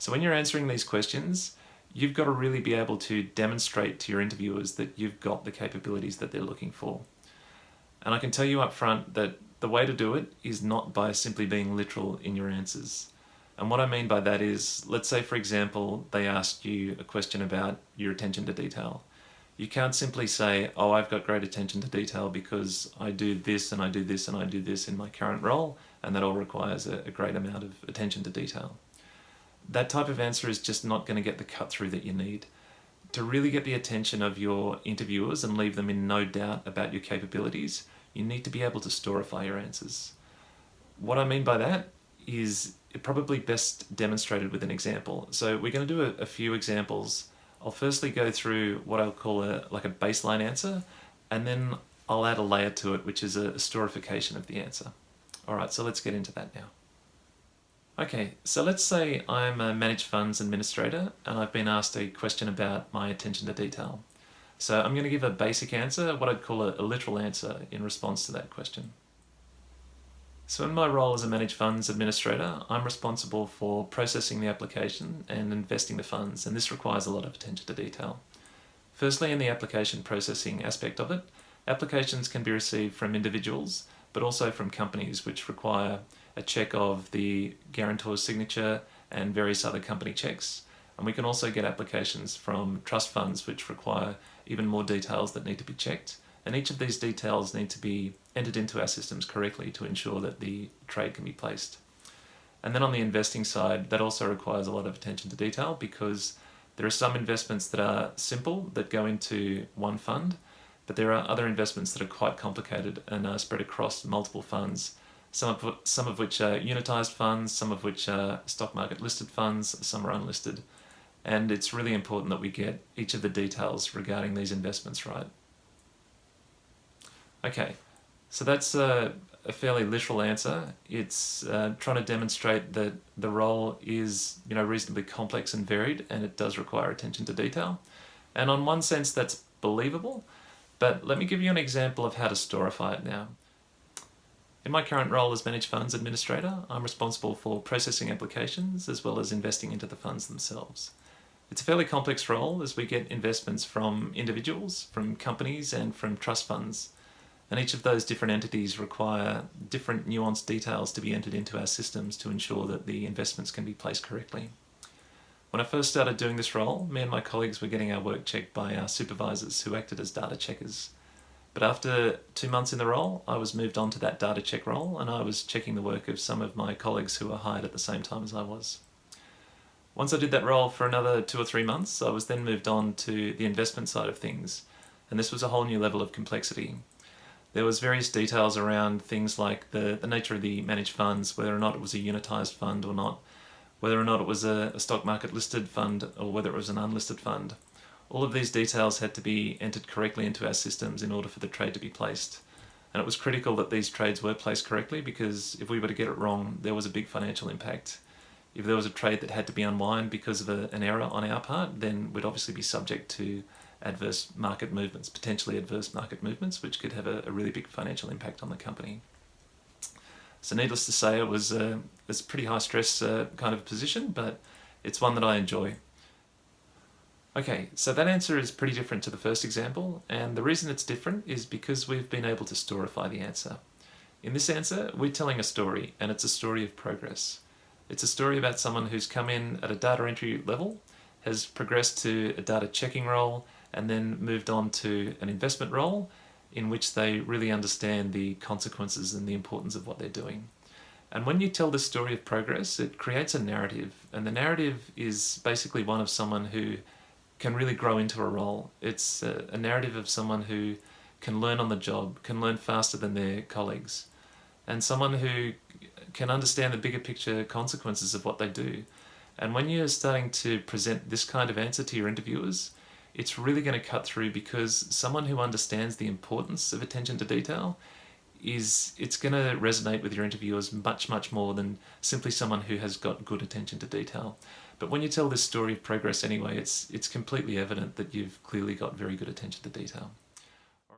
So when you're answering these questions, you've got to really be able to demonstrate to your interviewers that you've got the capabilities that they're looking for. And I can tell you up front that the way to do it is not by simply being literal in your answers. And what I mean by that is, let's say for example, they asked you a question about your attention to detail. You can't simply say, oh, I've got great attention to detail because I do this and I do this and I do this in my current role, and that all requires a great amount of attention to detail. That type of answer is just not going to get the cut through that you need. To really get the attention of your interviewers and leave them in no doubt about your capabilities, you need to be able to storify your answers. What I mean by that is probably best demonstrated with an example. So we're going to do a few examples. I'll firstly go through what I'll call a baseline answer, and then I'll add a layer to it, which is a storification of the answer. All right, so let's get into that now. Okay, so let's say I'm a managed funds administrator and I've been asked a question about my attention to detail. So I'm going to give a basic answer, what I'd call a literal answer in response to that question. So in my role as a managed funds administrator, I'm responsible for processing the application and investing the funds, and this requires a lot of attention to detail. Firstly, in the application processing aspect of it, applications can be received from individuals, but also from companies, which require a check of the guarantor's signature and various other company checks. And we can also get applications from trust funds, which require even more details that need to be checked. And each of these details need to be entered into our systems correctly to ensure that the trade can be placed. And then on the investing side, that also requires a lot of attention to detail, because there are some investments that are simple that go into one fund, but there are other investments that are quite complicated and are spread across multiple funds. Some of which are unitized funds, some of which are stock market listed funds, some are unlisted. And it's really important that we get each of the details regarding these investments right. Okay, so that's a fairly literal answer. It's trying to demonstrate that the role is reasonably complex and varied, and it does require attention to detail. And on one sense that's believable, but let me give you an example of how to storify it now. In my current role as Managed Funds Administrator, I'm responsible for processing applications as well as investing into the funds themselves. It's a fairly complex role as we get investments from individuals, from companies and from trust funds. And each of those different entities require different nuanced details to be entered into our systems to ensure that the investments can be placed correctly. When I first started doing this role, me and my colleagues were getting our work checked by our supervisors who acted as data checkers. But after 2 months in the role, I was moved on to that data check role, and I was checking the work of some of my colleagues who were hired at the same time as I was. Once I did that role for another 2 or 3 months, I was then moved on to the investment side of things, and this was a whole new level of complexity. There was various details around things like the nature of the managed funds, whether or not it was a unitized fund or not, whether or not it was a stock market listed fund or whether it was an unlisted fund. All of these details had to be entered correctly into our systems in order for the trade to be placed. And it was critical that these trades were placed correctly, because if we were to get it wrong, there was a big financial impact. If there was a trade that had to be unwound because of an error on our part, then we'd obviously be subject to adverse market movements, potentially adverse market movements, which could have a really big financial impact on the company. So needless to say, it's a pretty high stress kind of position, but it's one that I enjoy. Okay, so that answer is pretty different to the first example, and the reason it's different is because we've been able to storify the answer. In this answer, we're telling a story, and it's a story of progress. It's a story about someone who's come in at a data entry level, has progressed to a data checking role, and then moved on to an investment role in which they really understand the consequences and the importance of what they're doing. And when you tell this story of progress, it creates a narrative, and the narrative is basically one of someone who can really grow into a role. It's a narrative of someone who can learn on the job, can learn faster than their colleagues, and someone who can understand the bigger picture consequences of what they do. And when you're starting to present this kind of answer to your interviewers, it's really going to cut through, because someone who understands the importance of attention to detail it's going to resonate with your interviewers much, much more than simply someone who has got good attention to detail. But when you tell this story of progress anyway, it's completely evident that you've clearly got very good attention to detail.